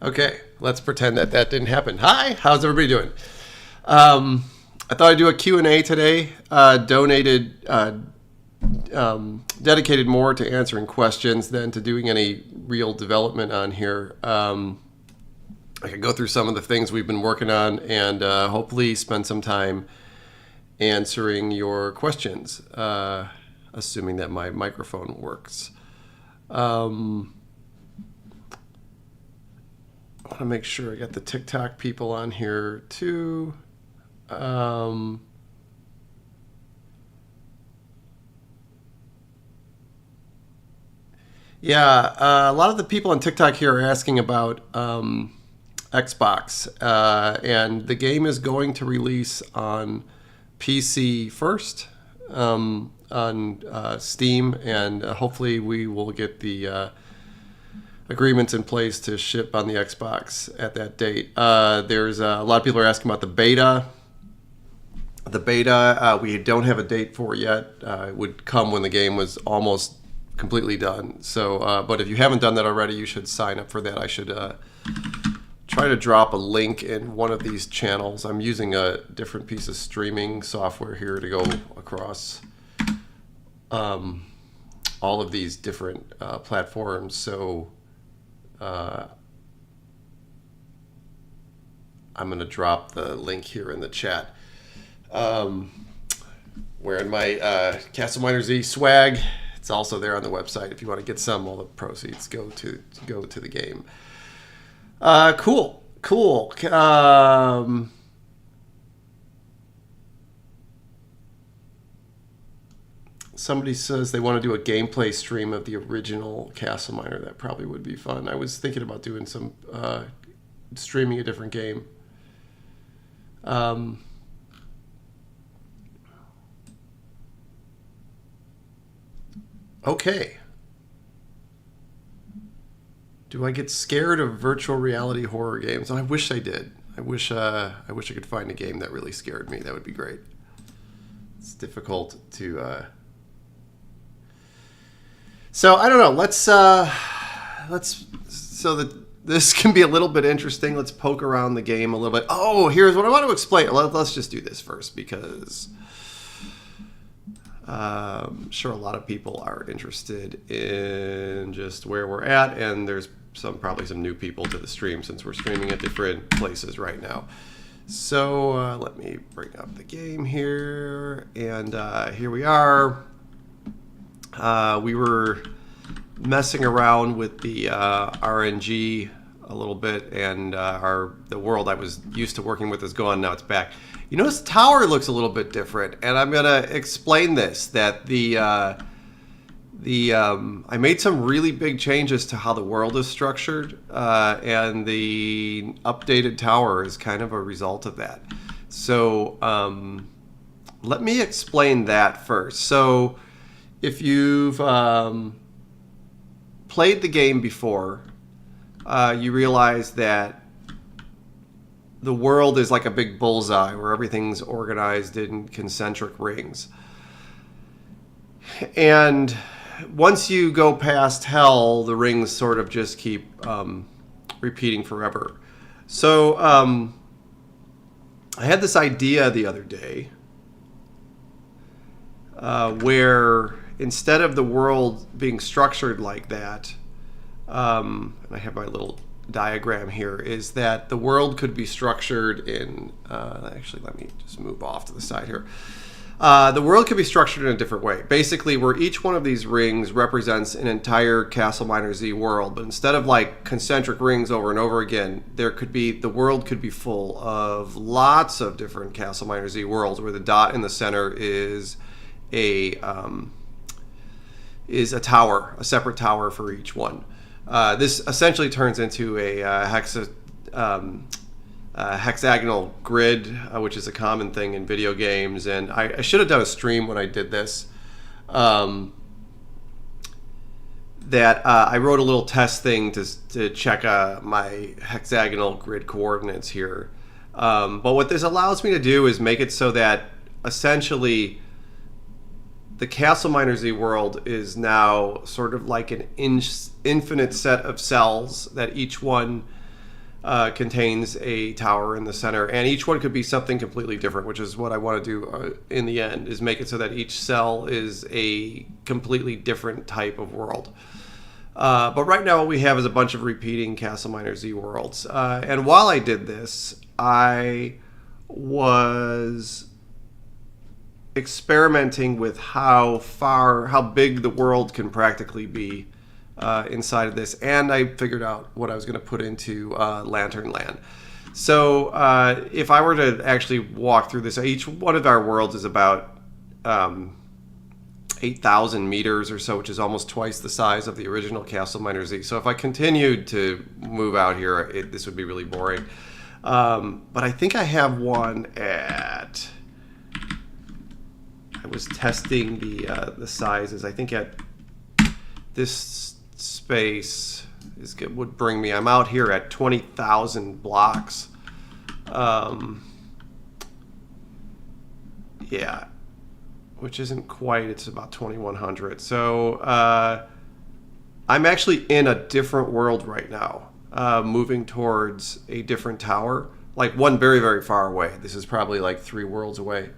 Okay, let's pretend that that didn't happen. Hi, how's everybody doing? I thought I'd do a Q&A today. Dedicated more to answering questions than to doing any real development on here. I can go through some of the things we've been working on and hopefully spend some time answering your questions, assuming that my microphone works. I want to make sure I got the TikTok people on here too. Yeah, a lot of the people on TikTok here are asking about Xbox, and the game is going to release on PC first, on Steam, and hopefully we will get the agreements in place to ship on the Xbox at that date. There's a lot of people are asking about the beta. The beta, we don't have a date for yet. It would come when the game was almost completely done. So, but if you haven't done that already, you should sign up for that. I should try to drop a link in one of these channels. I'm using a different piece of streaming software here to go across all of these different platforms. So I'm going to drop the link here in the chat. Wearing my CastleMiner Z swag. It's also there on the website. If you want to get some, all the proceeds go to the game. Cool. Somebody says they want to do a gameplay stream of the original CastleMiner. That probably would be fun. I was thinking about doing some streaming a different game. Okay. Do I get scared of virtual reality horror games? I wish I did. I wish I could find a game that really scared me. That would be great. It's difficult to. So I don't know. Let's so that this can be a little bit interesting. Let's poke around the game a little bit. Oh, here's what I want to explain. Let's just do this first because I'm sure a lot of people are interested in just where we're at, and there's probably some new people to the stream since we're streaming at different places right now. So let me bring up the game here, and here we are. We were messing around with the RNG a little bit, and the world I was used to working with is gone. Now it's back. You notice the tower looks a little bit different, and I'm gonna explain this. That I made some really big changes to how the world is structured, and the updated tower is kind of a result of that. So let me explain that first. So if you've played the game before, you realize that the world is like a big bullseye where everything's organized in concentric rings. And once you go past hell, the rings sort of just keep repeating forever. So I had this idea the other day where instead of the world being structured like that, and I have my little diagram here, is that the world could be structured in actually let me just move off to the side here. The world could be structured in a different way, basically where each one of these rings represents an entire CastleMiner Z world, but instead of like concentric rings over and over again, the world could be full of lots of different CastleMiner Z worlds where the dot in the center is a tower, a separate tower for each one. This essentially turns into a hexagonal grid, which is a common thing in video games. And I should have done a stream when I did this. I wrote a little test thing to check my hexagonal grid coordinates here. But what this allows me to do is make it so that essentially the CastleMiner Z world is now sort of like an infinite set of cells that each one contains a tower in the center, and each one could be something completely different, which is what I want to do in the end, is make it so that each cell is a completely different type of world. But right now what we have is a bunch of repeating CastleMiner Z worlds. And while I did this, I was experimenting with how big the world can practically be inside of this, and I figured out what I was going to put into Lantern Land. So if I were to actually walk through this, each one of our worlds is about 8,000 meters or so, which is almost twice the size of the original CastleMiner Z. So if I continued to move out here, this would be really boring. But I think I have one at... I was testing the sizes. I think at this space would bring me... I'm out here at 20,000 blocks. Yeah, which isn't quite. It's about 2,100. So I'm actually in a different world right now, moving towards a different tower, like one very, very far away. This is probably like 3 worlds away.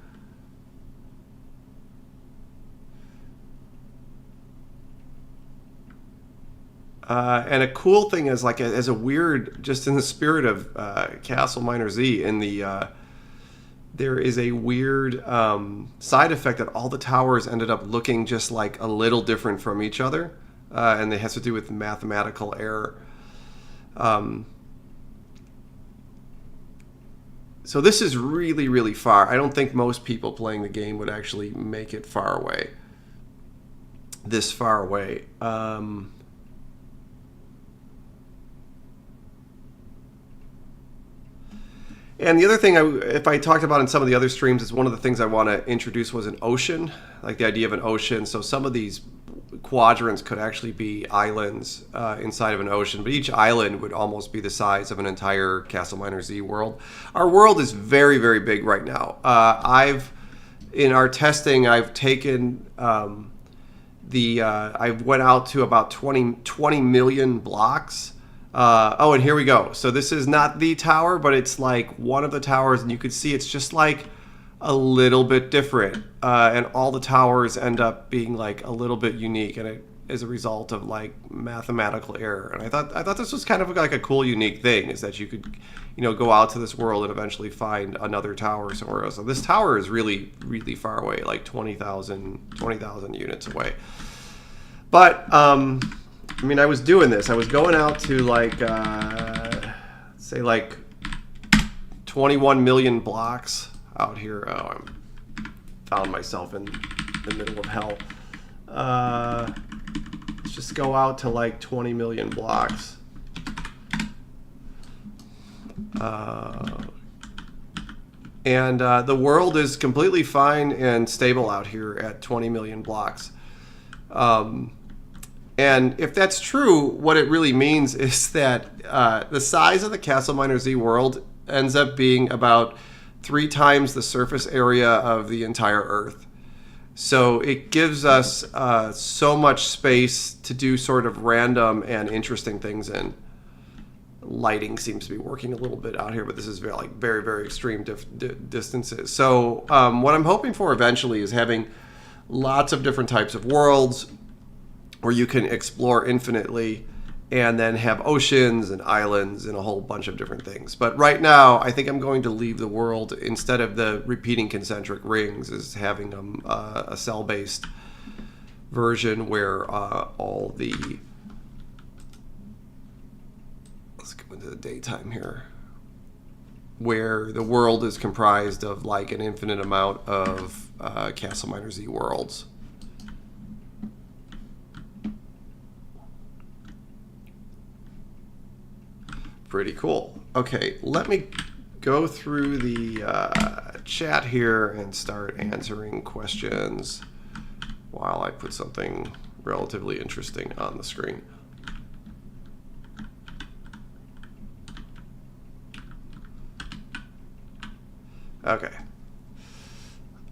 And a cool thing is, like, as a weird, just in the spirit of CastleMiner Z, in the there is a weird side effect that all the towers ended up looking just like a little different from each other, and it has to do with mathematical error. So this is really, really far. I don't think most people playing the game would actually make it far away. This far away. And the other thing, if I talked about in some of the other streams, is one of the things I want to introduce was an ocean, like the idea of an ocean. So some of these quadrants could actually be islands inside of an ocean, but each island would almost be the size of an entire CastleMiner Z world. Our world is very, very big right now. In our testing, I've taken I went out to about 20 million blocks. And here we go. So this is not the tower, but it's like one of the towers, and you could see it's just like a little bit different. And all the towers end up being like a little bit unique, and it is a result of like mathematical error. And I thought this was kind of like a cool, unique thing, is that you could, go out to this world and eventually find another tower somewhere else. So this tower is really, really far away, like 20,000 units away. But I was doing this. I was going out to like, say like 21 million blocks out here. Oh, I found myself in the middle of hell. Let's just go out to like 20 million blocks. And the world is completely fine and stable out here at 20 million blocks. And if that's true, what it really means is that the size of the CastleMiner Z world ends up being about 3 times the surface area of the entire Earth. So it gives us so much space to do sort of random and interesting things in. Lighting seems to be working a little bit out here, but this is very, very extreme distances. So what I'm hoping for eventually is having lots of different types of worlds where you can explore infinitely, and then have oceans and islands and a whole bunch of different things. But right now, I think I'm going to leave the world, instead of the repeating concentric rings, is having a cell-based version where all the... Let's go into the daytime here. Where the world is comprised of like an infinite amount of CastleMiner Z worlds. Pretty cool. Okay, let me go through the chat here and start answering questions while I put something relatively interesting on the screen. Okay.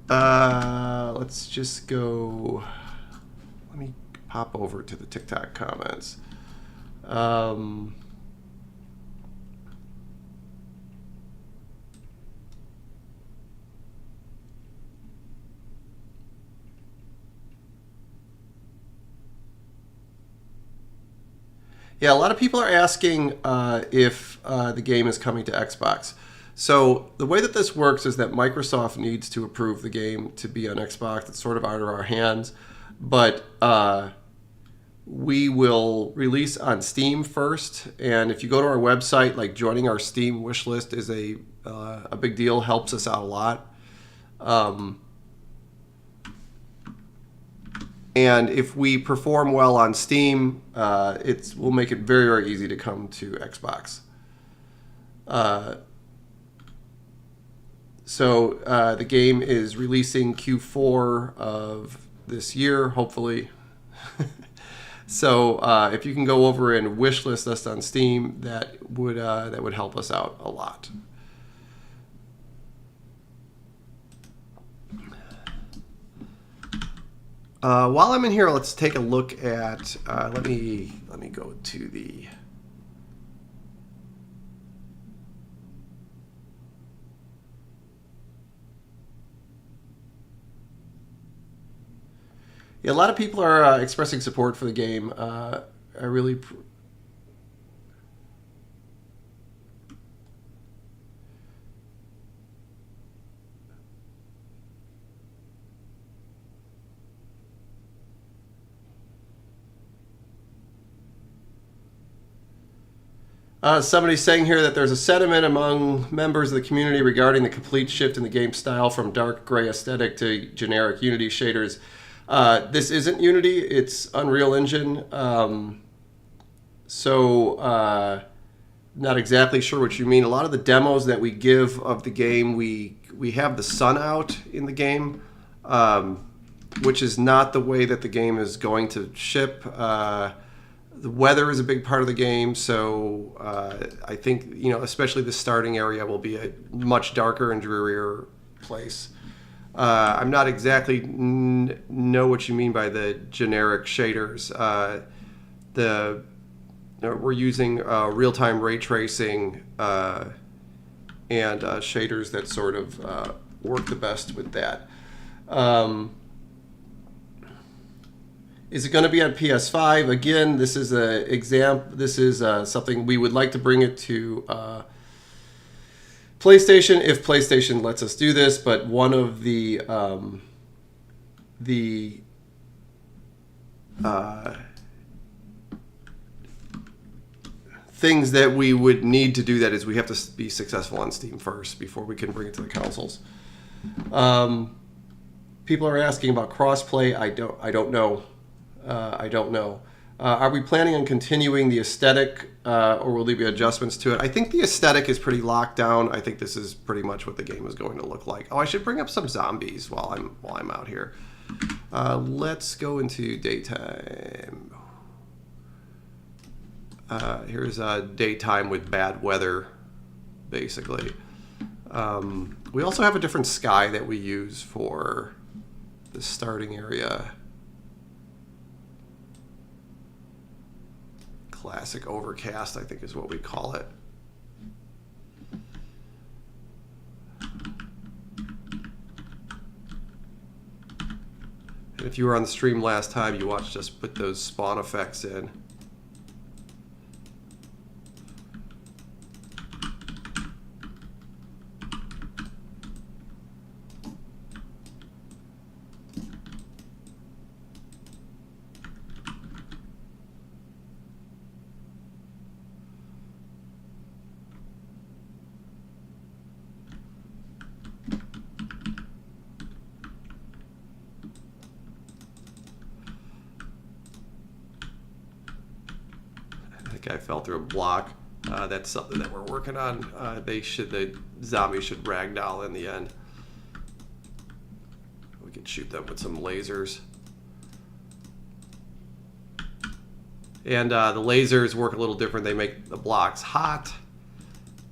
Let's just go. Let me pop over to the TikTok comments. Yeah, a lot of people are asking if the game is coming to Xbox. So the way that this works is that Microsoft needs to approve the game to be on Xbox. It's sort of out of our hands, but we will release on Steam first. And if you go to our website, like joining our Steam wish list is a big deal, helps us out a lot. And if we perform well on Steam, we'll make it very, very easy to come to Xbox. So the game is releasing Q4 of this year, hopefully. So if you can go over and wishlist us on Steam, that would help us out a lot. While I'm in here, let's take a look at. Let me go to the. Yeah, a lot of people are expressing support for the game. I really. Somebody's saying here that there's a sentiment among members of the community regarding the complete shift in the game style from dark gray aesthetic to generic Unity shaders. This isn't Unity, it's Unreal Engine. Not exactly sure what you mean. A lot of the demos that we give of the game, we have the sun out in the game, which is not the way that the game is going to ship. The weather is a big part of the game, so I think, especially the starting area will be a much darker and drearier place. I'm not exactly know what you mean by the generic shaders. We're using real-time ray tracing and shaders that sort of work the best with that. Is it going to be on PS5? Again, this is a example. This is something we would like to bring it to PlayStation if PlayStation lets us do this. But one of the things that we would need to do that is we have to be successful on Steam first before we can bring it to the consoles. People are asking about crossplay. I don't know. I don't know. Are we planning on continuing the aesthetic, or will there be adjustments to it? I think the aesthetic is pretty locked down. I think this is pretty much what the game is going to look like. Oh, I should bring up some zombies while I'm out here. Let's go into daytime. Here's daytime with bad weather, basically. We also have a different sky that we use for the starting area. Classic overcast, I think is what we call it. And if you were on the stream last time, you watched us put those spawn effects in. Guy fell through a block. That's something that we're working on. The zombies should ragdoll in the end. We could shoot them with some lasers. And the lasers work a little different. They make the blocks hot,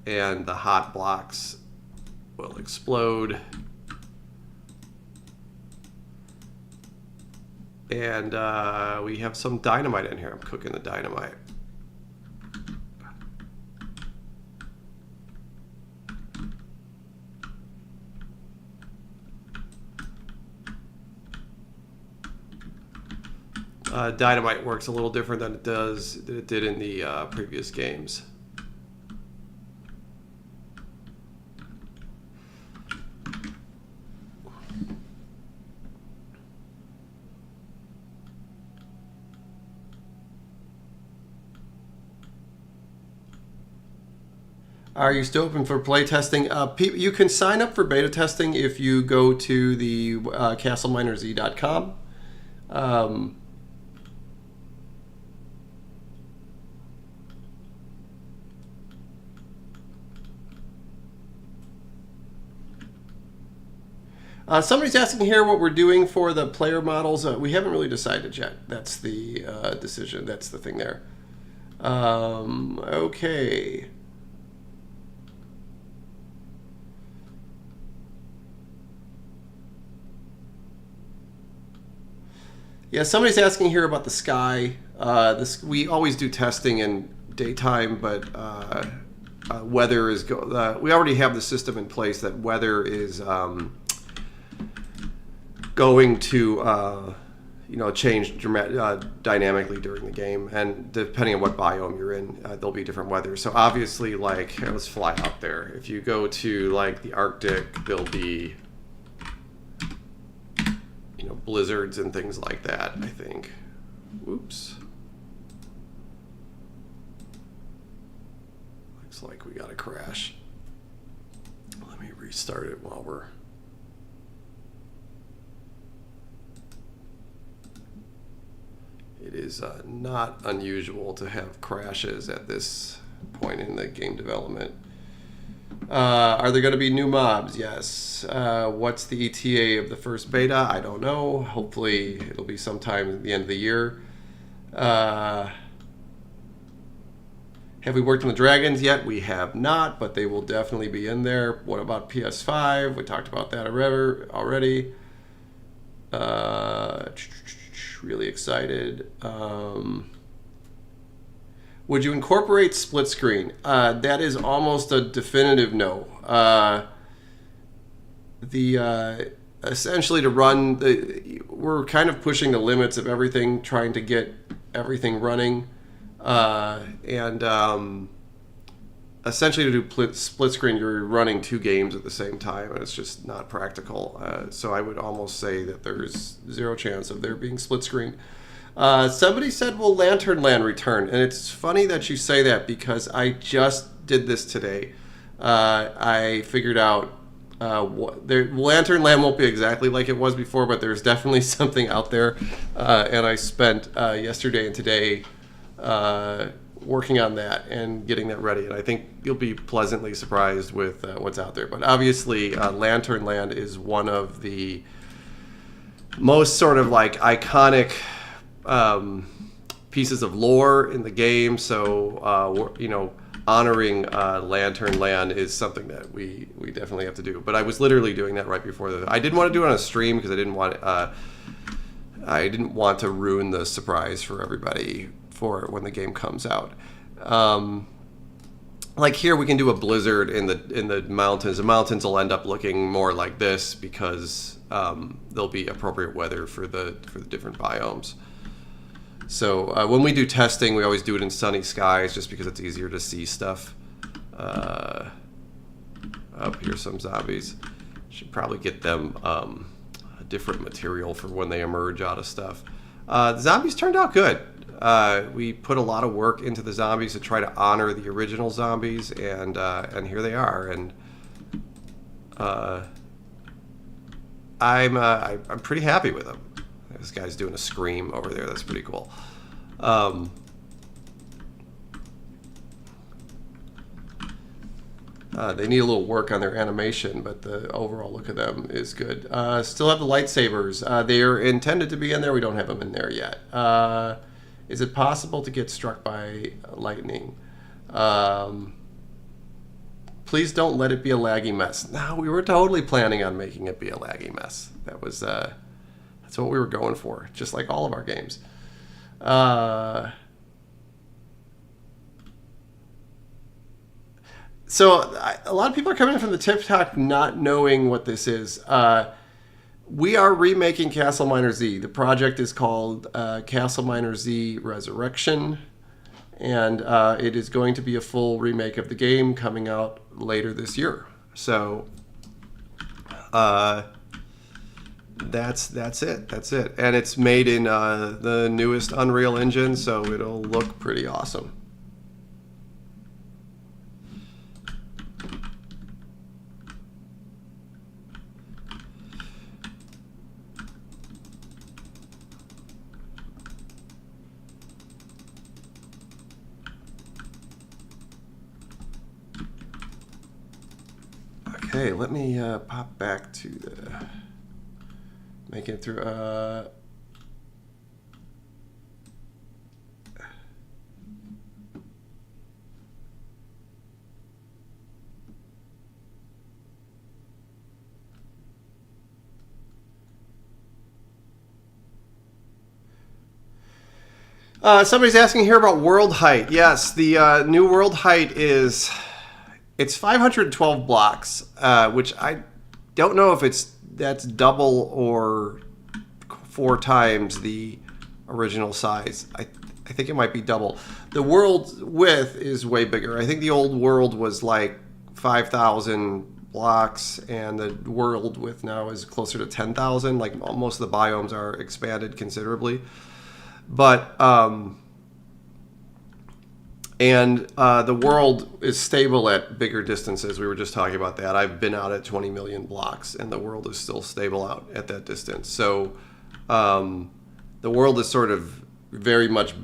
and the hot blocks will explode. And we have some dynamite in here. I'm cooking the dynamite. Dynamite works a little different than it did in the previous games. Are you still open for play testing? You can sign up for beta testing if you go to the CastleMiner Z.com. Somebody's asking here what we're doing for the player models. We haven't really decided yet. That's the decision. That's the thing there. Okay. Yeah, somebody's asking here about the sky. We always do testing in daytime, but weather is we already have the system in place that weather is going to change dynamically during the game, and depending on what biome you're in, there'll be different weather. So obviously, like, let's fly out there. If you go to like the Arctic, there'll be blizzards and things like that, I think. Whoops. Looks like we got a crash. Let me restart it while we're... It is not unusual to have crashes at this point in the game development. Are there going to be new mobs? Yes. What's the ETA of the first beta? I don't know. Hopefully it'll be sometime at the end of the year. Have we worked on the dragons yet? We have not, but they will definitely be in there. What about PS5? We talked about that already. Really excited. Would you incorporate split screen? That is almost a definitive no. Essentially to run we're kind of pushing the limits of everything, trying to get everything running, and essentially to do split screen, you're running two games at the same time, and it's just not practical. So I would almost say that there's zero chance of there being split screen. Somebody said, will Lantern Land return? And it's funny that you say that, because I just did this today. I figured out Lantern Land won't be exactly like it was before, but there's definitely something out there. And I spent yesterday and today working on that and getting that ready. And I think you'll be pleasantly surprised with what's out there. But obviously, Lantern Land is one of the most sort of like iconic pieces of lore in the game, so honoring Lantern Land is something that we definitely have to do. But I was literally doing that right before I didn't want to do it on a stream because I didn't want to ruin the surprise for everybody for when the game comes out. Like here, we can do a blizzard in the mountains. The mountains will end up looking more like this because there'll be appropriate weather for the different biomes. So when we do testing, we always do it in sunny skies just because it's easier to see stuff. Up here's some zombies. Should probably get them a different material for when they emerge out of stuff. The zombies turned out good. We put a lot of work into the zombies to try to honor the original zombies, and here they are. And I'm pretty happy with them. This guy's doing a scream over there. That's pretty cool. They need a little work on their animation, but the overall look of them is good. Still have the lightsabers. They are intended to be in there. We don't have them in there yet. Is it possible to get struck by lightning? Please don't let it be a laggy mess. No, we were totally planning on making it be a laggy mess. That was... That's what we were going for, just like all of our games. So a lot of people are coming in from the TikTok not knowing what this is. We are remaking CastleMiner Z. The project is called CastleMiner Z Resurrection, and it is going to be a full remake of the game coming out later this year. So that's it. That's it. And it's made in the newest Unreal Engine, so it'll look pretty awesome. Okay, let me pop back to the making it through. Somebody's asking here about world height. Yes, the new world height is it's 512 blocks, which I don't know if that's double or 4 times the original size. I think it might be double. The world width is way bigger. I think the old world was like 5,000 blocks, and the world width now is closer to 10,000. Like most of the biomes are expanded considerably. But the world is stable at bigger distances. We were just talking about that. I've been out at 20 million blocks, and the world is still stable out at that distance. So the world is sort of very much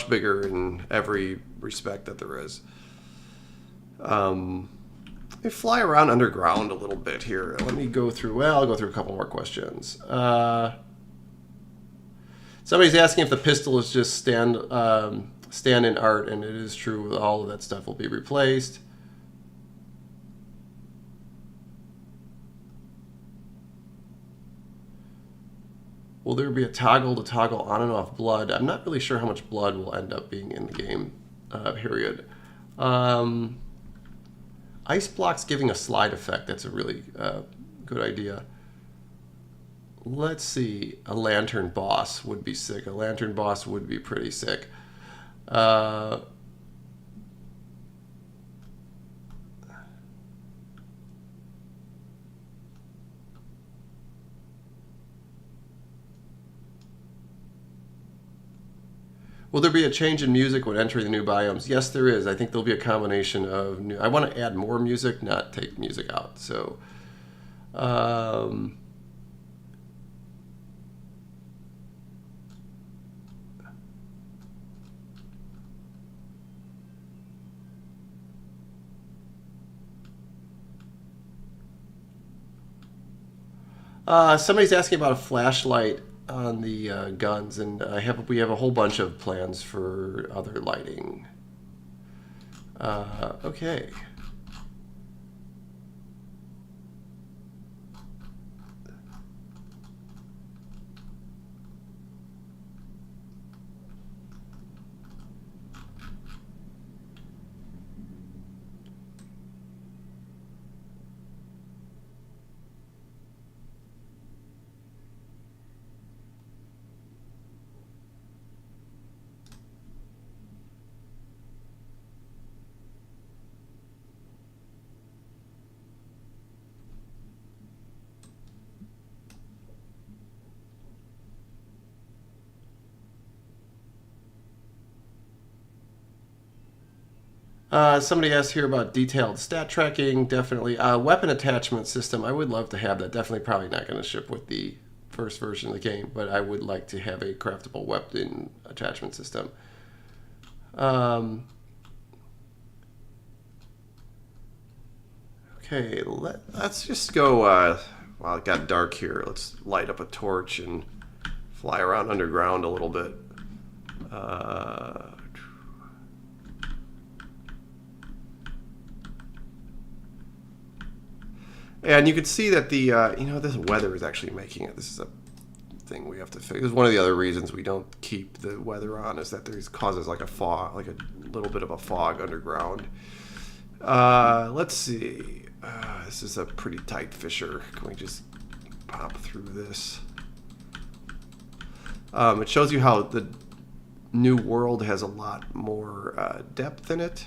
bigger in every respect that there is. Let me fly around underground a little bit here. Let me go through. Well, I'll go through a couple more questions. Somebody's asking if the pistol is just stand in art, and it is true. All of that stuff will be replaced. Will there be a toggle to toggle on and off blood? I'm not really sure how much blood will end up being in the game, period. Ice blocks giving a slide effect. That's a really good idea. Let's see. A lantern boss would be sick. A lantern boss would be pretty sick. Will there be a change in music when entering the new biomes? Yes, there is. I think there'll be a combination of new. I want to add more music, not take music out. So, somebody's asking about a flashlight on the guns, and we have a whole bunch of plans for other lighting. Okay. Somebody asked here about detailed stat tracking. Definitely. Weapon attachment system. I would love to have that. Definitely probably not going to ship with the first version of the game, but I would like to have a craftable weapon attachment system. Okay, let's just go, well, it got dark here. Let's light up a torch and fly around underground a little bit. And you can see that the, this weather is actually making it. This is a thing we have to fix. This is one of the other reasons we don't keep the weather on, is that there's causes like a fog, like a little bit of a fog underground. Let's see. This is a pretty tight fissure. Can we just pop through this. It shows you how the new world has a lot more depth in it.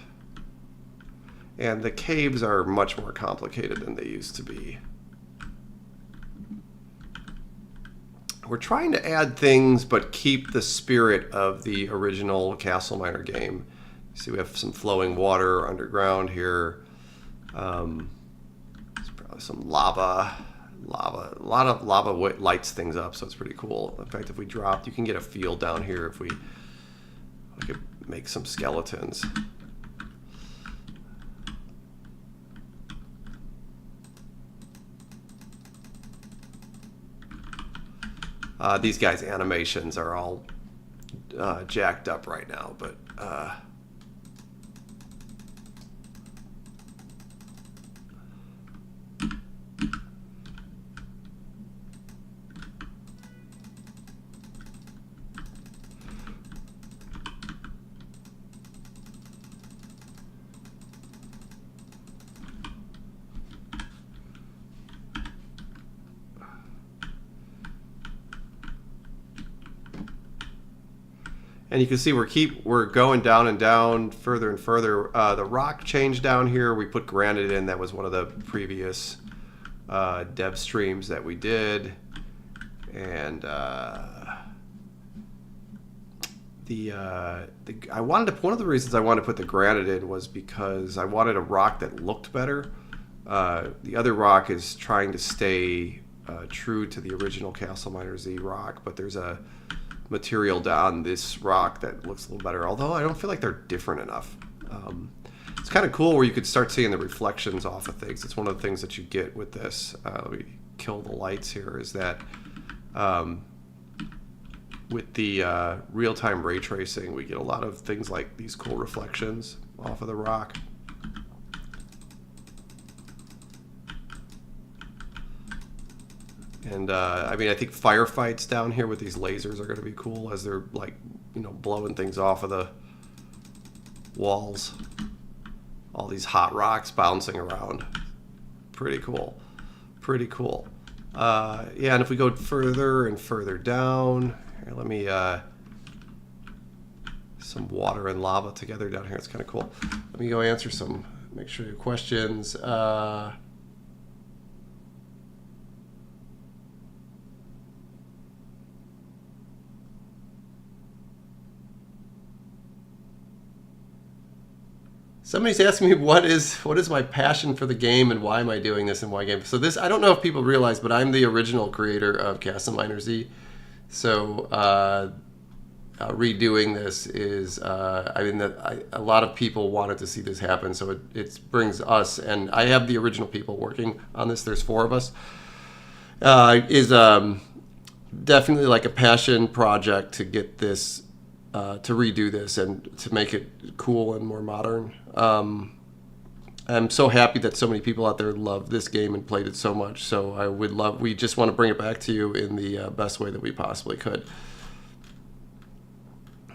And the caves are much more complicated than they used to be. We're trying to add things, but keep the spirit of the original CastleMiner game. See, we have some flowing water underground here. There's probably some lava. A lot of lava lights things up, so it's pretty cool. In fact, if we dropped, you can get a feel down here if we could make some skeletons. These guys' animations are all jacked up right now, but and you can see we're going down and down, further and further. The rock changed down here. We put granite in. That was one of the previous dev streams that we did. And one of the reasons I wanted to put the granite in was because I wanted a rock that looked better. The other rock is trying to stay true to the original CastleMiner Z rock, but there's a material down this rock that looks a little better, although I don't feel like they're different enough. It's kind of cool where you could start seeing the reflections off of things. It's one of the things that you get with this. We kill the lights here, is that with the real-time ray tracing, we get a lot of things like these cool reflections off of the rock. And I mean, I think firefights down here with these lasers are going to be cool as they're like, blowing things off of the walls. All these hot rocks bouncing around. Pretty cool. Pretty cool. Yeah, and if we go further and further down, here, let me some water and lava together down here. It's kind of cool. Let me go answer make sure your questions. Somebody's asking me what is my passion for the game and why am I doing this and why game. So this, I don't know if people realize, but I'm the original creator of CastleMiner Z. So redoing this is, a lot of people wanted to see this happen. So it brings us, and I have the original people working on this. There's 4 of us. Is definitely like a passion project to get this. To redo this and to make it cool and more modern. I'm so happy that so many people out there love this game and played it so much. So we just want to bring it back to you in the best way that we possibly could.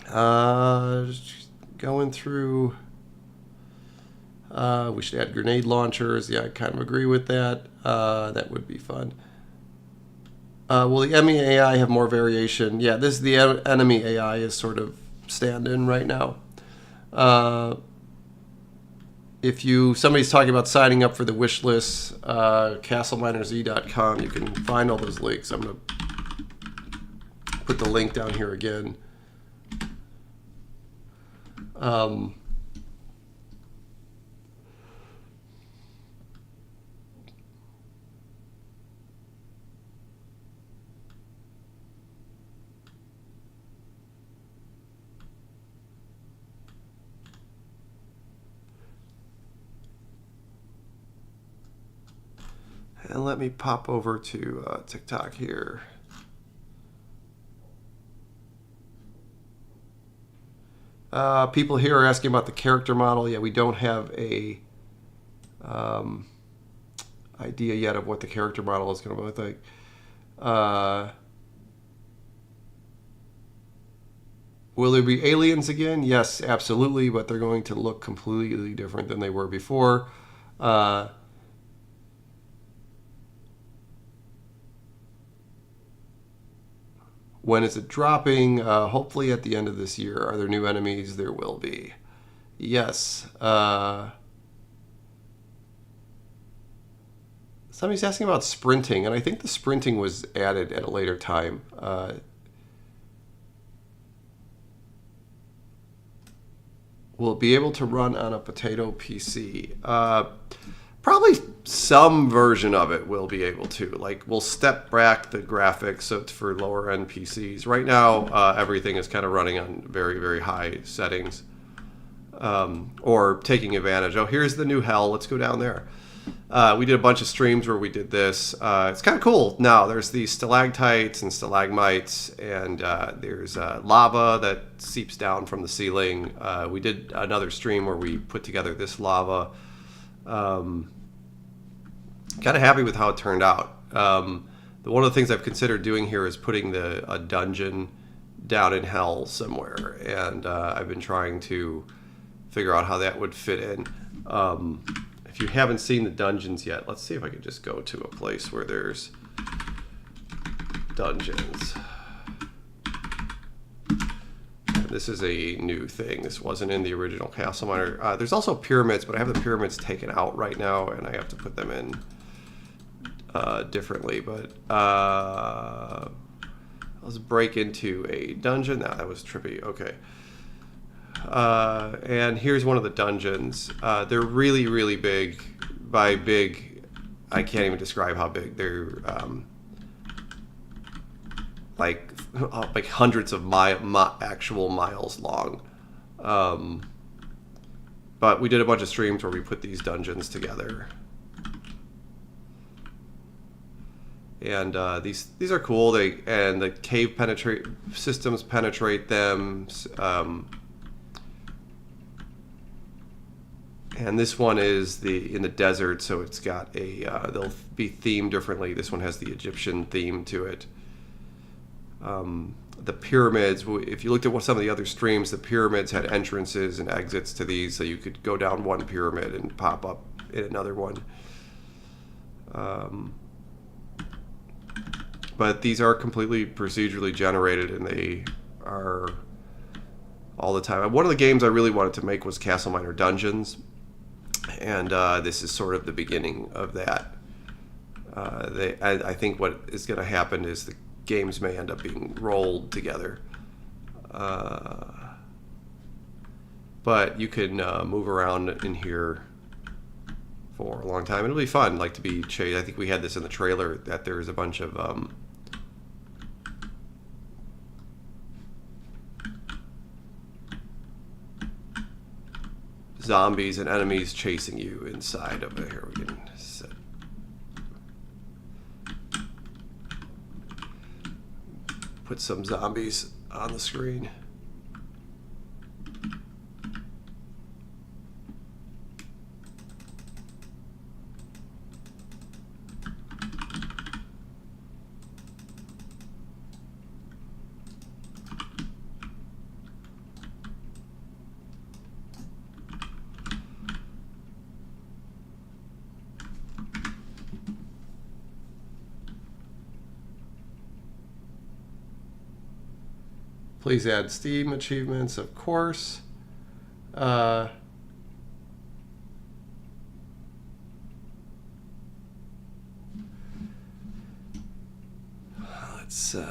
Just going through, we should add grenade launchers. Yeah, I kind of agree with that. That would be fun. Will the enemy AI have more variation? Yeah, the enemy AI is sort of stand-in right now. If somebody's talking about signing up for the wish list, CastleMinerZ.com, you can find all those links. I'm going to put the link down here again. And let me pop over to TikTok here. People here are asking about the character model. Yeah, we don't have a idea yet of what the character model is going to look like. Will there be aliens again? Yes, absolutely, but they're going to look completely different than they were before. When is it dropping? Hopefully at the end of this year. Are there new enemies? There will be. Yes. Somebody's asking about sprinting, and I think the sprinting was added at a later time. Will it be able to run on a potato PC? Probably some version of it will be able to. Like, we'll step back the graphics so it's for lower end PCs. Right now, everything is kind of running on very, very high settings. Or taking advantage. Oh, here's the new hell. Let's go down there. We did a bunch of streams where we did this. It's kind of cool. Now, there's these stalactites and stalagmites, and there's lava that seeps down from the ceiling. We did another stream where we put together this lava. Kind of happy with how it turned out. One of the things I've considered doing here is putting a dungeon down in hell somewhere, and I've been trying to figure out how that would fit in. If you haven't seen the dungeons yet, let's see if I can just go to a place where there's dungeons. This is a new thing. This wasn't in the original CastleMiner. There's also pyramids, but I have the pyramids taken out right now, and I have to put them in differently. But let's break into a dungeon. Nah, that was trippy. Okay. And here's one of the dungeons. They're really, really big. By big, I can't even describe how big. They're like hundreds of actual miles long. But we did a bunch of streams where we put these dungeons together. And these are cool. And the cave systems penetrate them. And this one is in the desert, so it's got they'll be themed differently. This one has the Egyptian theme to it. The pyramids, if you looked at some of the other streams, the pyramids had entrances and exits to these, so you could go down one pyramid and pop up in another one. But these are completely procedurally generated, and they are all the time. One of the games I really wanted to make was CastleMiner Dungeons, and this is sort of the beginning of that. I think what is going to happen is the games may end up being rolled together. But you can move around in here for a long time. It'll be fun, like to be chased. I think we had this in the trailer, that there's a bunch of zombies and enemies chasing you inside of it. Here we can set. Put some zombies on the screen. Please add Steam achievements, of course. Let's. Sorry,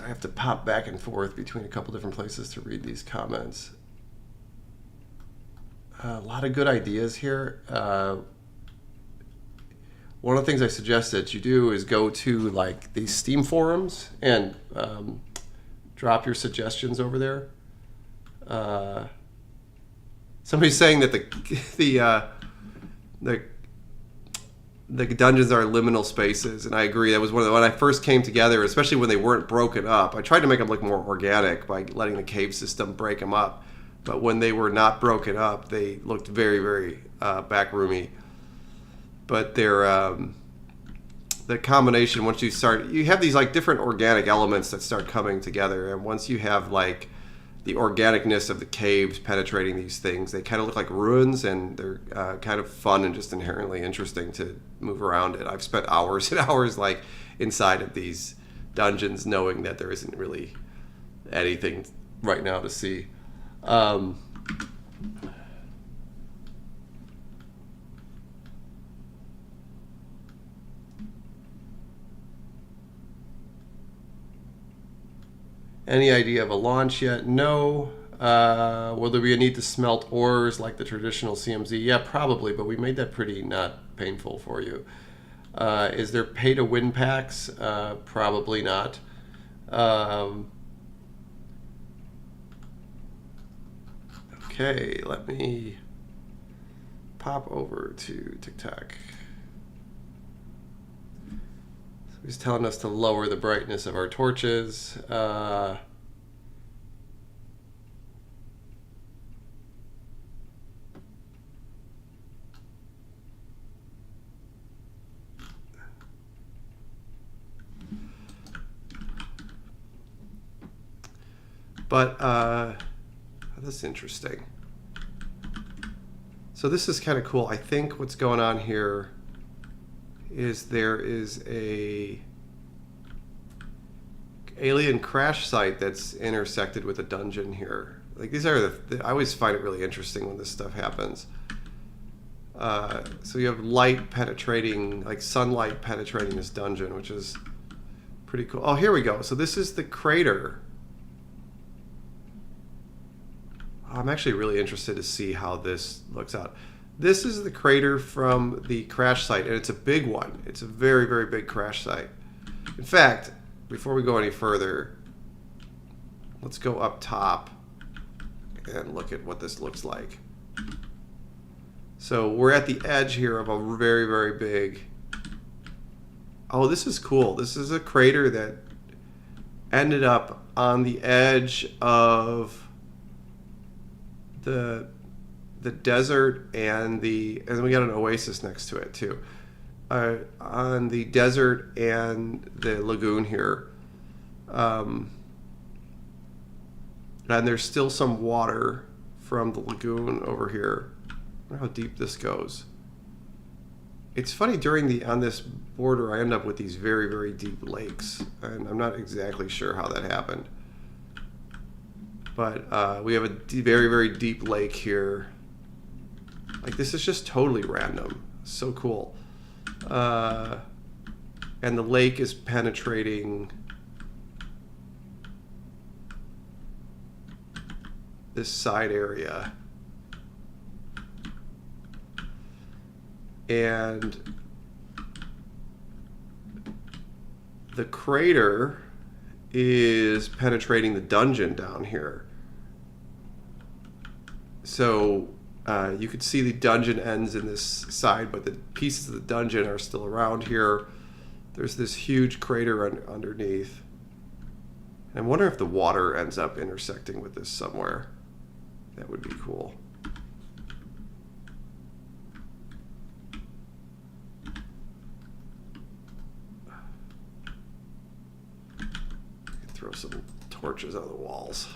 I have to pop back and forth between a couple different places to read these comments. A lot of good ideas here. One of the things I suggest that you do is go to like these Steam forums and drop your suggestions over there. Somebody's saying that the dungeons are liminal spaces, and I agree. That was when I first came together, especially when they weren't broken up. I tried to make them look more organic by letting the cave system break them up, but when they were not broken up, they looked very, very backroomy. But they're the combination, once you have these like different organic elements that start coming together, and once you have like the organicness of the caves penetrating these things, they kind of look like ruins, and they're kind of fun and just inherently interesting to move around in. I've spent hours and hours like inside of these dungeons knowing that there isn't really anything right now to see. Any idea of a launch yet? No. Will there be a need to smelt ores like the traditional CMZ? Yeah, probably, but we made that pretty not painful for you. Is there pay-to-win packs? Probably not. Okay, let me pop over to TikTok. So he's telling us to lower the brightness of our torches. But that's interesting. So this is kind of cool. I think what's going on here is there is a alien crash site that's intersected with a dungeon here. Like these are I always find it really interesting when this stuff happens. So you have light penetrating, like sunlight penetrating this dungeon, which is pretty cool. Oh, here we go. So this is the crater. I'm actually really interested to see how this looks out. This is the crater from the crash site, and it's a big one. It's a very, very big crash site. In fact, before we go any further, let's go up top and look at what this looks like. So we're at the edge here of a very, very big... Oh, this is cool. This is a crater that ended up on the edge of the desert and we got an oasis next to it too. On the desert and the lagoon here. And there's still some water from the lagoon over here. I wonder how deep this goes. It's funny, on this border I end up with these very, very deep lakes, and I'm not exactly sure how that happened. But we have a very, very deep lake here. Like, this is just totally random. So cool. And the lake is penetrating this side area. And the crater is penetrating the dungeon down here. So you could see the dungeon ends in this side, but the pieces of the dungeon are still around here. There's this huge crater underneath. And I wonder if the water ends up intersecting with this somewhere. That would be cool. Throw some torches on the walls.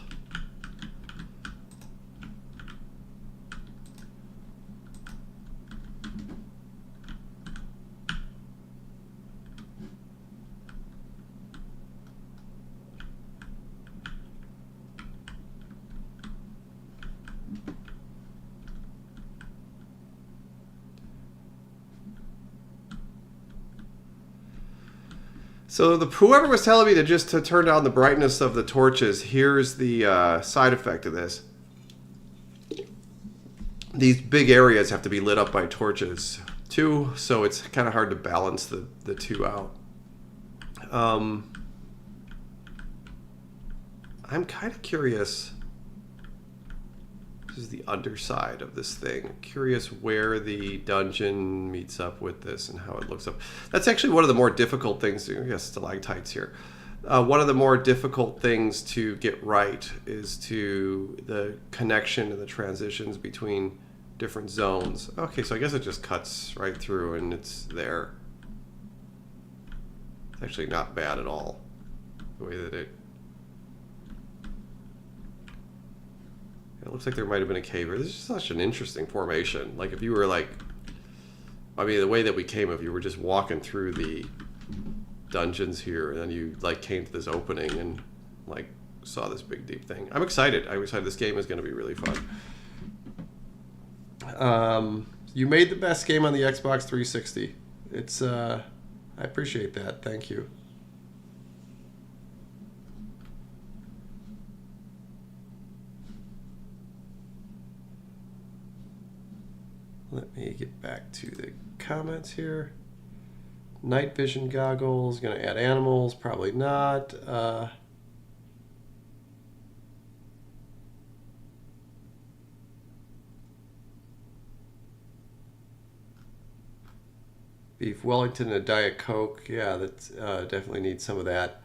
So whoever was telling me to turn down the brightness of the torches, here's the side effect of this. These big areas have to be lit up by torches too, so it's kind of hard to balance the two out. I'm kind of curious. This is the underside of this thing. Curious where the dungeon meets up with this and how it looks up. That's actually one of the more difficult things. Yes, stalactites here. One of the more difficult things to get right is the connection and the transitions between different zones. Okay, so I guess it just cuts right through and it's there. It's actually not bad at all, the way that it looks like there might have been a cave here. This is such an interesting formation. Like if you were like, I mean, the way that we came, if you were just walking through the dungeons here, and then you like came to this opening and like saw this big deep thing. I'm excited. This game is going to be really fun. You made the best game on the Xbox 360. It's I appreciate that. Thank you. Let me get back to the comments here. Night vision goggles, gonna add animals, probably not. Beef Wellington and a Diet Coke. Yeah, that definitely needs some of that.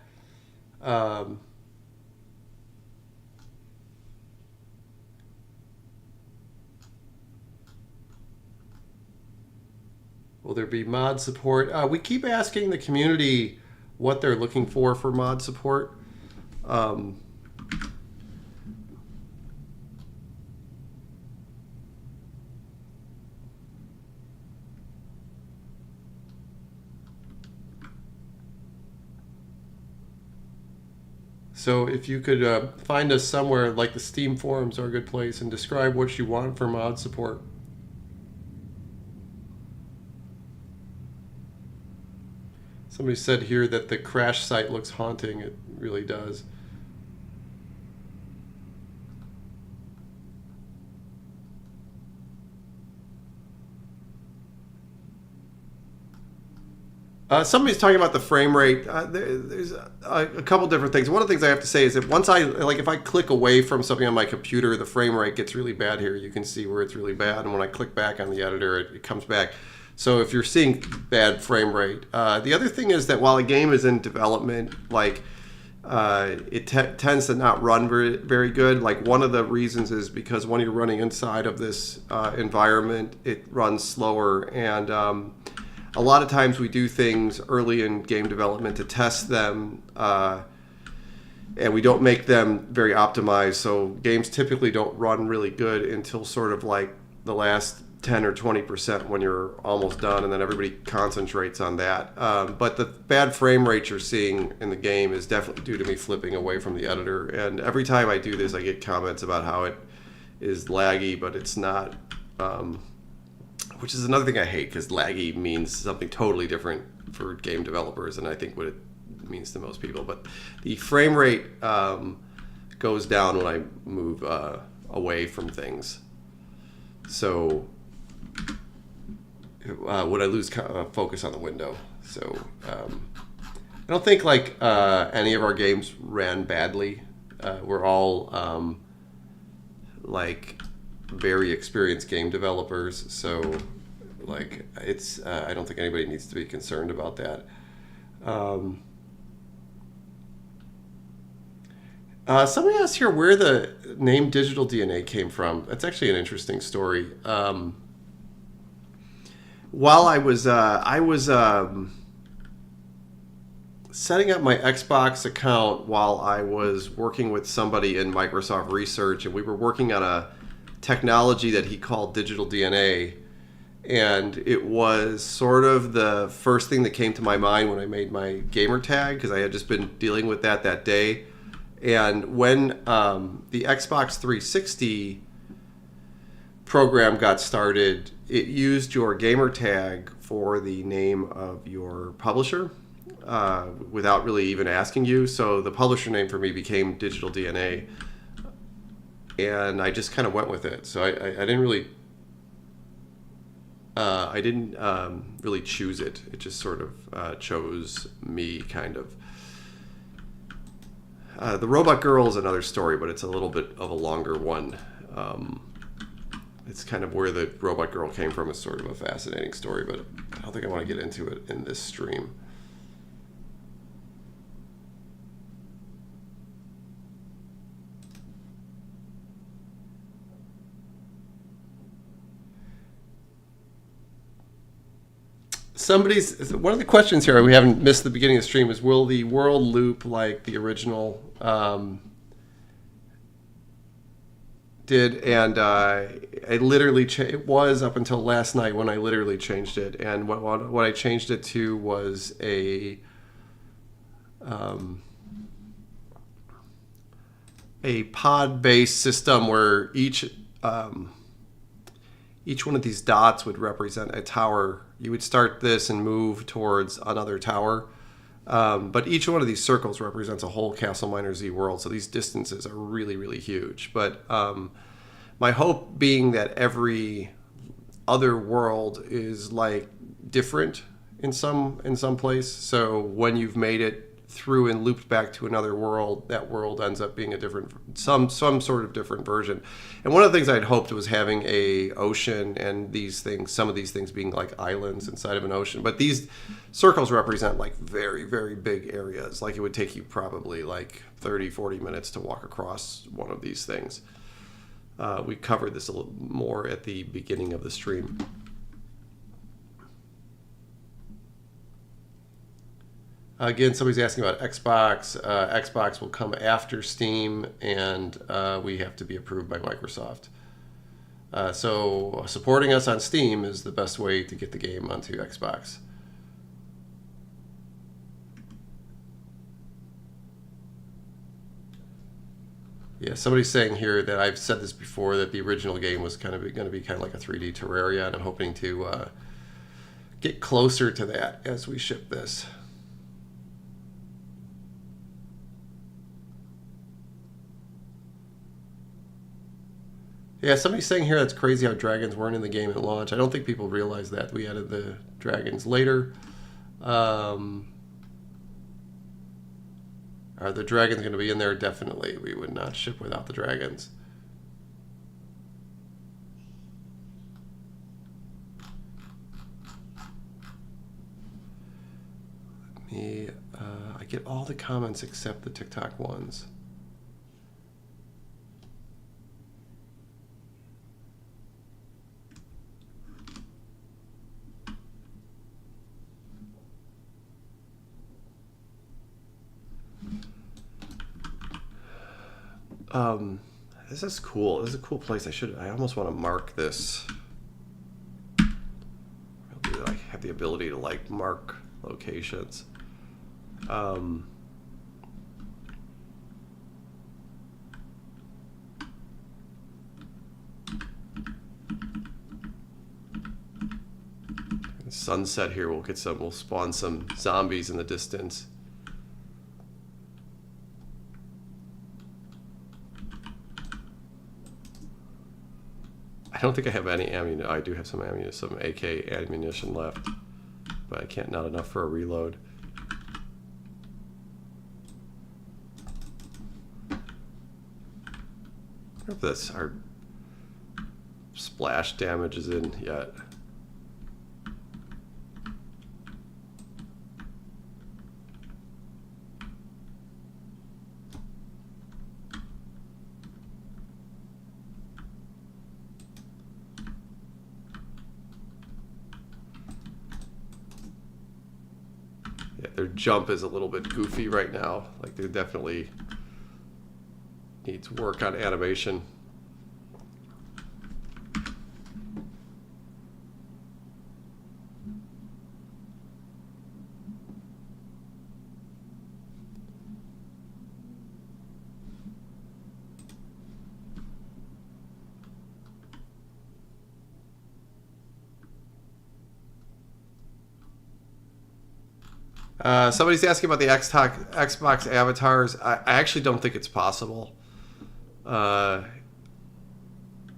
Will there be mod support? We keep asking the community what they're looking for mod support. So if you could find us somewhere, like the Steam forums are a good place, and describe what you want for mod support. Somebody said here that the crash site looks haunting. It really does. Somebody's talking about the frame rate. There's a couple different things. One of the things I have to say is that once if I click away from something on my computer, the frame rate gets really bad here. You can see where it's really bad, and when I click back on the editor, it comes back. So if you're seeing bad frame rate, the other thing is that while a game is in development, it tends to not run very, very good. Like one of the reasons is because when you're running inside of this environment, it runs slower. And a lot of times we do things early in game development to test them, and we don't make them very optimized. So games typically don't run really good until sort of like the last 10 or 20% when you're almost done, and then everybody concentrates on that. But the bad frame rate you're seeing in the game is definitely due to me flipping away from the editor. And every time I do this, I get comments about how it is laggy, but it's not, which is another thing I hate, because laggy means something totally different for game developers, and I think what it means to most people. But the frame rate goes down when I move away from things. So would I lose focus on the window? So I don't think any of our games ran badly. We're all very experienced game developers, so it's I don't think anybody needs to be concerned about that. Somebody asked here where the name Digital DNA came from. That's actually an interesting story. While I was setting up my Xbox account while I was working with somebody in Microsoft Research, and we were working on a technology that he called Digital DNA, and it was sort of the first thing that came to my mind when I made my gamer tag, because I had just been dealing with that day. And when the Xbox 360 program got started, it used your gamer tag for the name of your publisher without really even asking you. So the publisher name for me became Digital DNA, and I just kind of went with it. So I didn't really really choose it. It just sort of chose me, kind of. The Robot Girl is another story, but it's a little bit of a longer one. It's kind of where the Robot Girl came from is sort of a fascinating story, but I don't think I want to get into it in this stream. One of the questions here, we haven't missed the beginning of the stream, is will the world loop like the original did? And I literally it was up until last night when I literally changed it, and what I changed it to was a um, a pod-based system where each one of these dots would represent a tower. You would start this and move towards another tower. But each one of these circles represents a whole CastleMiner Z world. So these distances are really, really huge. But my hope being that every other world is like different in some place. So when you've made it through and looped back to another world, that world ends up being a different, some sort of different version. And one of the things I'd hoped was having a ocean and these things, some of these things being like islands inside of an ocean. But these circles represent like very, very big areas. Like it would take you probably like 30, 40 minutes to walk across one of these things. We covered this a little more at the beginning of the stream. Again, somebody's asking about Xbox. Xbox will come after Steam, and we have to be approved by Microsoft. So supporting us on Steam is the best way to get the game onto Xbox. Yeah, somebody's saying here that I've said this before, that the original game was kind of going to be kind of like a 3D Terraria, and I'm hoping to get closer to that as we ship this. Yeah, somebody's saying here that's crazy how dragons weren't in the game at launch. I don't think people realize that. We added the dragons later. Are the dragons going to be in there? Definitely. We would not ship without the dragons. Let me, I get all the comments except the TikTok ones. This is cool. This is a cool place. I almost want to mark this. I have the ability to like mark locations. Sunset here. We'll spawn some zombies in the distance. I don't think I have any ammunition. I do have some ammunition, some AK ammunition left, but I can't, not enough for a reload. I wonder if that's our splash damage is in yet. Their jump is a little bit goofy right now. Like, they definitely needs work on animation. Somebody's asking about the Xbox avatars. I actually don't think it's possible.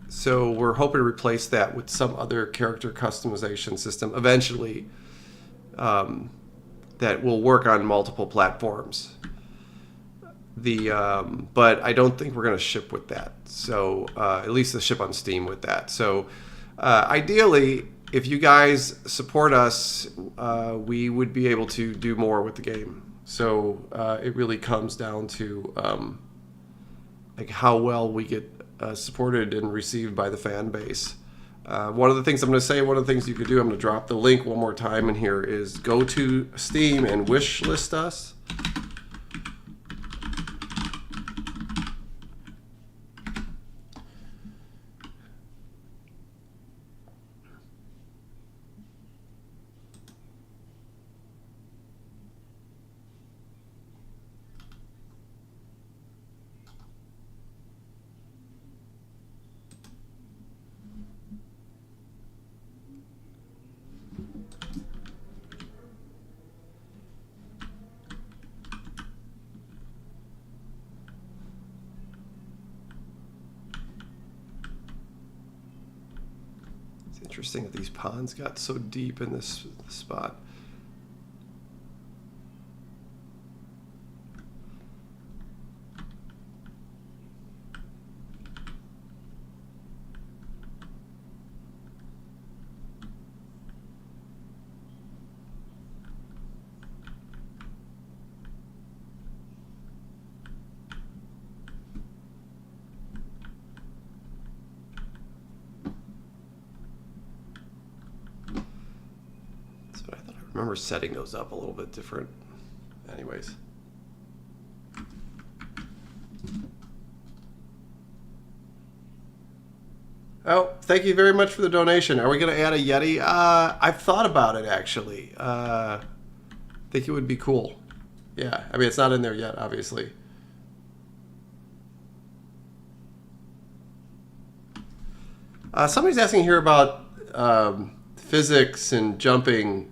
So we're hoping to replace that with some other character customization system eventually that will work on multiple platforms. But I don't think we're going to ship with that. So at least the ship on Steam with that. So ideally, if you guys support us, we would be able to do more with the game. So it really comes down to like how well we get supported and received by the fan base. One of the things I'm going to say, one of the things you could do, I'm going to drop the link one more time in here, is go to Steam and wish list us. It's interesting that these ponds got so deep in this spot. I remember setting those up a little bit different. Anyways. Oh, thank you very much for the donation. Are we going to add a Yeti? I've thought about it, actually. I think it would be cool. Yeah, I mean, it's not in there yet, obviously. Somebody's asking here about physics and jumping.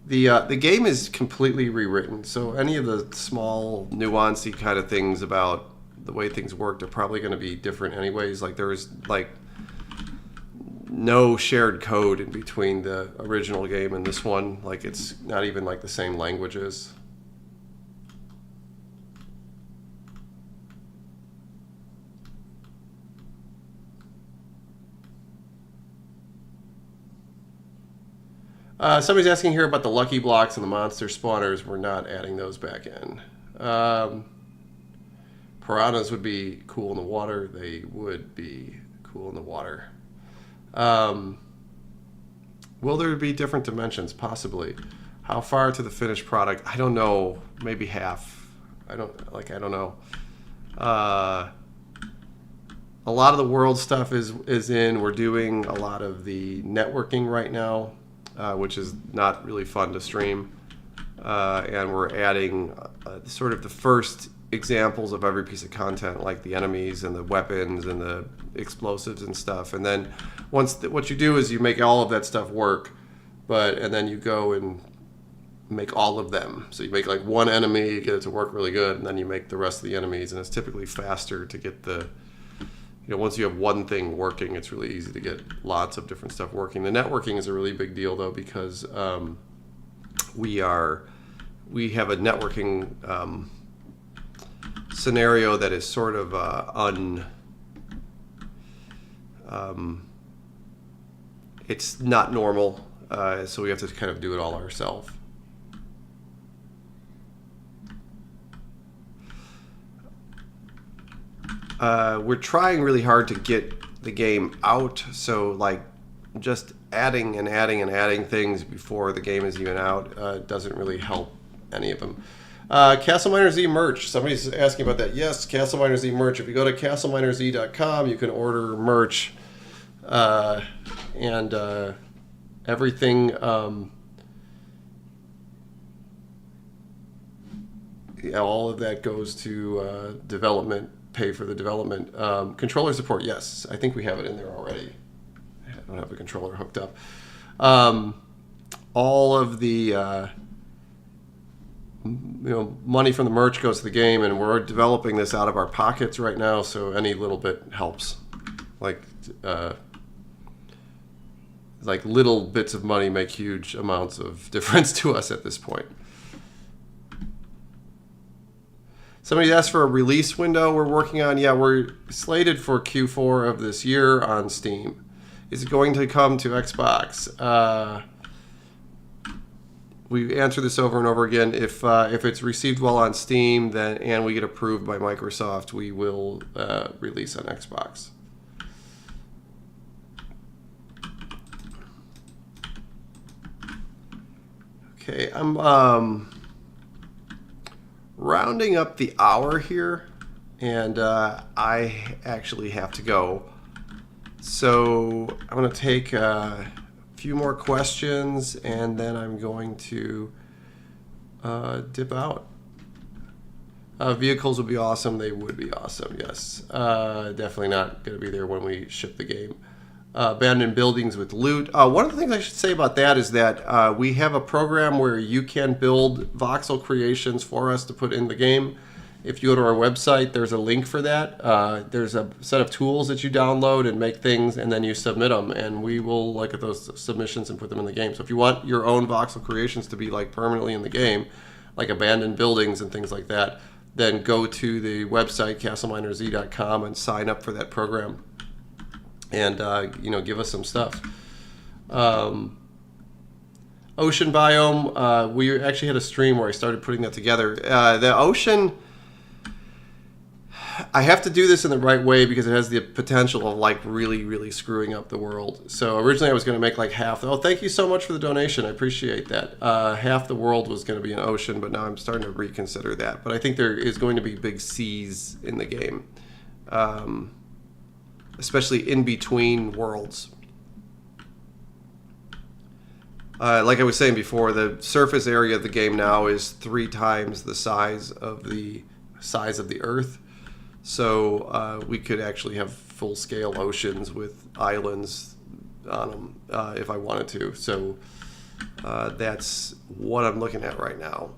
The game is completely rewritten, so any of the small nuancy kind of things about the way things worked are probably going to be different anyways. Like there is like no shared code in between the original game and this one. Like it's not even like the same languages. Somebody's asking here about the lucky blocks and the monster spawners. We're not adding those back in. Piranhas would be cool in the water. They would be cool in the water. Will there be different dimensions? Possibly. How far to the finished product? I don't know. Maybe half. I don't know. A lot of the world stuff is in. We're doing a lot of the networking right now. Which is not really fun to stream. And we're adding sort of the first examples of every piece of content, like the enemies and the weapons and the explosives and stuff. And then what you do is you make all of that stuff work, and then you go and make all of them. So you make like one enemy, you get it to work really good, and then you make the rest of the enemies. And it's typically faster to get once you have one thing working, it's really easy to get lots of different stuff working. The networking is a really big deal, though, because we have a networking scenario that is sort of it's not normal, so we have to kind of do it all ourselves. We're trying really hard to get the game out, so like just adding and adding and adding things before the game is even out doesn't really help any of them. CastleMiner Z merch. Somebody's asking about that. Yes, CastleMiner Z merch. If you go to CastleMinerZ.com, you can order merch and everything. All of that goes to development. Pay for the development. Controller support, yes. I think we have it in there already. I don't have the controller hooked up. All of the money from the merch goes to the game, and we're developing this out of our pockets right now, so any little bit helps. Like little bits of money make huge amounts of difference to us at this point. Somebody asked for a release window we're working on. Yeah, we're slated for Q4 of this year on Steam. Is it going to come to Xbox? We answer this over and over again. If it's received well on Steam and we get approved by Microsoft, we will release on Xbox. Okay, I'm rounding up the hour here, and I actually have to go. So I'm going to take a few more questions, and then I'm going to dip out. Vehicles would be awesome. They would be awesome, yes. Definitely not going to be there when we ship the game. Abandoned buildings with loot. One of the things I should say about that is that we have a program where you can build voxel creations for us to put in the game, If you go to our website, there's a link for that. There's a set of tools that you download and make things, and then you submit them, and we will look at those submissions and put them in the game. So if you want your own voxel creations to be like permanently in the game, like abandoned buildings and things like that, then go to the website CastleMiner Z.com and sign up for that program, and give us some stuff. Ocean biome. We actually had a stream where I started putting that together. The ocean. I have to do this in the right way because it has the potential of like really, really screwing up the world. So originally I was going to make like half. Oh, thank you so much for the donation. I appreciate that. Half the world was going to be an ocean, but now I'm starting to reconsider that. But I think there is going to be big seas in the game, especially in between worlds. Like I was saying before, the surface area of the game now is 3 times the size of the Earth. So we could actually have full-scale oceans with islands on them if I wanted to. So that's what I'm looking at right now.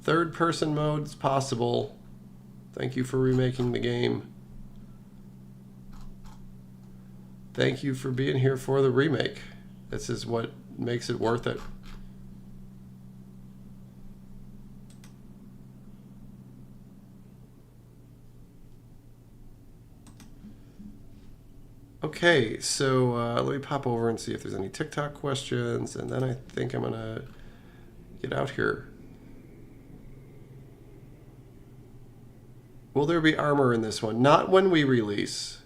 Third-person mode is possible. Thank you for remaking the game. Thank you for being here for the remake. This is what makes it worth it. Okay, so let me pop over and see if there's any TikTok questions, and then I think I'm going to get out here. Will there be armor in this one? Not when we release.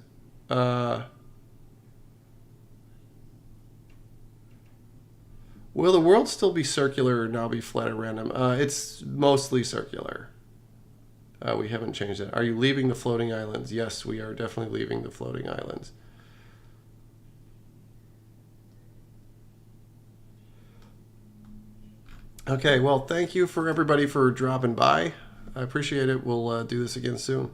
Will the world still be circular or now be flat at random? It's mostly circular. We haven't changed that. Are you leaving the floating islands? Yes, we are definitely leaving the floating islands. Okay, well, thank you for everybody for dropping by. I appreciate it. We'll do this again soon.